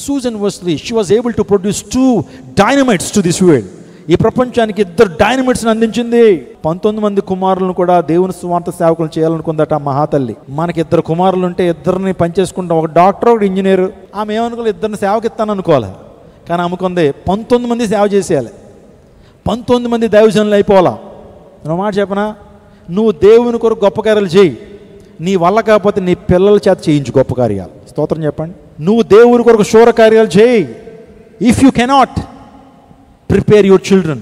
Susan Wesley, she was able to produce 2 dynamites to this world. ఈ ప్రపంచానికి 2 డైనమైట్స్ని అందించింది. 19 మంది కుమారులను కూడా దేవుని స్వార్థ సేవకులను చేయాలనుకుందట మహాతల్లి. మనకి 2 కుమారులు ఉంటే 2 పనిచేసుకుంటాం, ఒక డాక్టర్, ఒక ఇంజనీర్. ఆమె ఏమనుకోవాలి, 2 సేవకి ఇస్తాను అనుకోవాలి. కానీ అమ్ముకుంది 19 మంది సేవ చేసేయాలి, 19 మంది దైవజనులు అయిపోవాలా. నువ్వు మాట చెప్పనా, నువ్వు దేవుని కొరకు గొప్ప కార్యాలు చేయి. నీ వల్ల కాకపోతే నీ పిల్లల చేత చేయించు గొప్ప కార్యాలు. స్తోత్రం చెప్పండి. నువ్వు దేవుని కొరకు శూర కార్యాలు చేయి. If you cannot, prepare your children.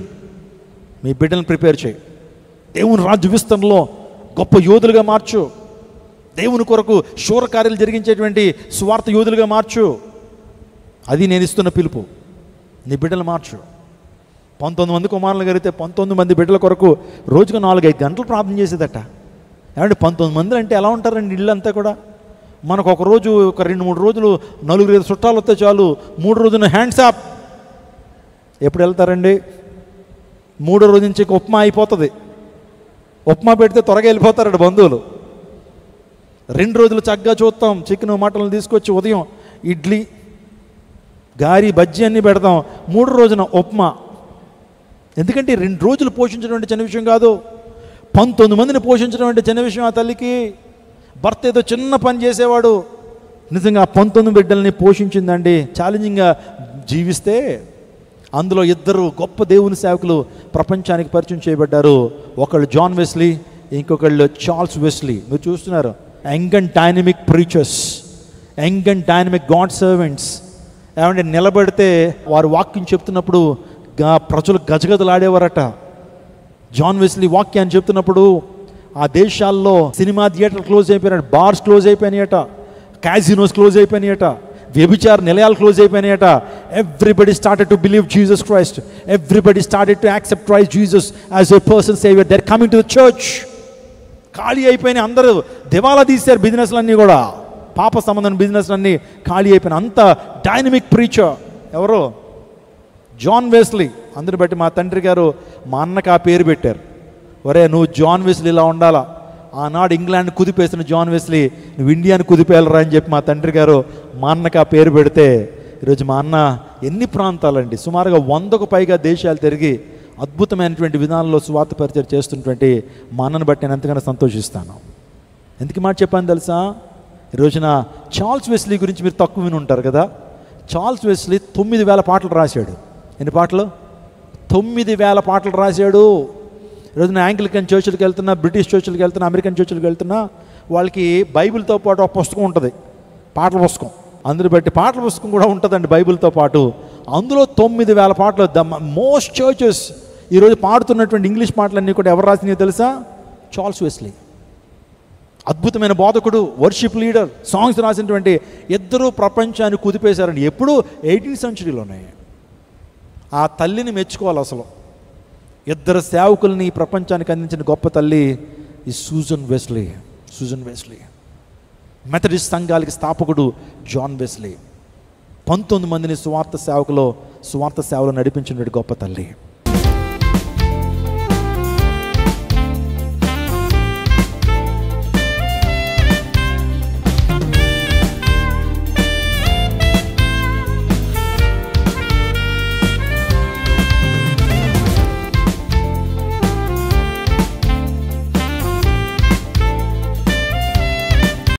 మీ బిడ్డలను ప్రిపేర్ చేయి. దేవుని రాజ్య విస్తరణలో గొప్ప యోధులుగా మార్చు. దేవుని కొరకు శూర కార్యాలు జరిగించేటువంటి స్వార్థ యోధులుగా మార్చు. అది నేను ఇస్తున్న పిలుపు. నీ బిడ్డలు మార్చు. 19 మంది కుమారులు కలిగితే 19 మంది బిడ్డల కొరకు రోజుకు 4-5 గంటలు ప్రార్థన చేసేదట. ఏమంటే 19 మంది అంటే ఎలా ఉంటారండి ఇల్లంతా కూడా. మనకు ఒక రోజు, ఒక 2-3 రోజులు 4-5 చుట్టాలు వస్తే చాలు, 3 రోజున హ్యాండ్స్ అప్. ఎప్పుడు వెళ్తారండి? 3వ రోజు నుంచి ఉప్మా అయిపోతుంది. ఉప్మా పెడితే త్వరగా వెళ్ళిపోతారండి బంధువులు. 2 రోజులు చక్కగా చూస్తాం, చికెన్ మటన్లు తీసుకొచ్చి ఉదయం ఇడ్లీ, గారి, బజ్జీ అన్నీ పెడతాం. 3వ రోజున ఉప్మా. ఎందుకంటే 2 రోజులు పోషించడం అంటే చిన్న విషయం కాదు. 19 మందిని పోషించడం అంటే చిన్న విషయం. ఆ తల్లికి భర్త ఏదో చిన్న పని చేసేవాడు, నిజంగా 19 బిడ్డల్ని పోషించిందండి. ఛాలెంజింగ్గా జీవిస్తే అందులో 2 గొప్ప దేవుని సేవకులు ప్రపంచానికి పరిచయం చేయబడ్డారు. ఒకళ్ళు జాన్ వెస్లీ, ఇంకొకళ్ళు చార్ల్స్ వెస్లీ. మీరు చూస్తున్నారు, young and dynamic preachers, young and dynamic God servants. ఏమంటే నిలబడితే వారు వాక్యం చెప్తున్నప్పుడు ప్రజలు గజగజలాడేవారట. జాన్ వెస్లీ వాక్యాన్ని చెప్తున్నప్పుడు ఆ దేశాల్లో సినిమా థియేటర్ క్లోజ్ అయిపోయినట, బార్స్ క్లోజ్ అయిపోయినాయట, క్యాసినోస్ క్లోజ్ అయిపోయినాయట, వ్యభిచార నిలయాలు క్లోజ్ అయిపోయినాయట. Everybody started to believe Jesus Christ. Everybody started to accept Christ Jesus as a person saviour. They are coming to the church. ఖాళీ అయిపోయినాయి, అందరూ దివాలా తీశారు. బిజినెస్లన్నీ కూడా, పాప సంబంధం బిజినెస్లన్నీ ఖాళీ అయిపోయినాయి. అంత డైనమిక్ ప్రీచర్ ఎవరు? John Wesley. అందరిని బట్టి మా తండ్రి గారు మా అన్నకు ఆ పేరు పెట్టారు. ఒరే, నువ్వు జాన్ వెస్లీ ఇలా ఉండాలా. ఆనాడు ఇంగ్లాండ్ కుదిపేసిన జాన్ వెస్లీ నువ్వు ఇండియాని కుదిపేయాలరా అని చెప్పి మా తండ్రి గారు మా అన్నకు ఆ పేరు పెడితే, ఈరోజు మా అన్న ఎన్ని ప్రాంతాలండి, సుమారుగా 100కు పైగా దేశాలు తిరిగి అద్భుతమైనటువంటి విధానంలో స్వార్థ పరిచయం చేస్తున్నటువంటి మా అన్నను బట్టి నేను ఎంతగానో సంతోషిస్తాను. ఎందుకు మాట చెప్పాను తెలుసా? ఈ రోజున చార్ల్స్ వెస్లీ గురించి మీరు తక్కువ విని ఉంటారు కదా. చార్ల్స్ వెస్లీ 9,000 పాటలు రాశాడు. ఎన్ని పాటలు? 9,000 పాటలు రాశాడు. ఈరోజున యాంగ్లికన్ చర్చిలకు వెళ్తున్నా, బ్రిటిష్ చర్చిలకు వెళ్తున్నా, అమెరికన్ చర్చిలకు వెళ్తున్నా, వాళ్ళకి బైబిల్తో పాటు ఒక పుస్తకం ఉంటుంది, పాటల పుస్తకం. అందుని బట్టి పాటల పుస్తకం కూడా ఉంటుందండి బైబిల్తో పాటు. అందులో 9,000 పాటలు. ద మోస్ట్ చర్చెస్ ఈరోజు పాడుతున్నటువంటి ఇంగ్లీష్ పాటలన్నీ కూడా ఎవరు రాసినాయో తెలుసా? Charles Wesley. అద్భుతమైన బోధకుడు, వర్షిప్ లీడర్, సాంగ్స్ రాసినటువంటి 2 ప్రపంచాన్ని కుదిపేశారండి. ఎప్పుడు 18th సెంచరీలోనే. ఆ తల్లిని మెచ్చుకోవాలి. అసలు 2 సేవకుల్ని ప్రపంచానికి అందించిన గొప్ప తల్లి ఈ Susan Wesley. Susan Wesley. Methodist సంఘాలకి స్థాపకుడు జాన్ వెస్లీ. 19 మందిని సువార్త సేవలో నడిపించిన గొప్ప తల్లి.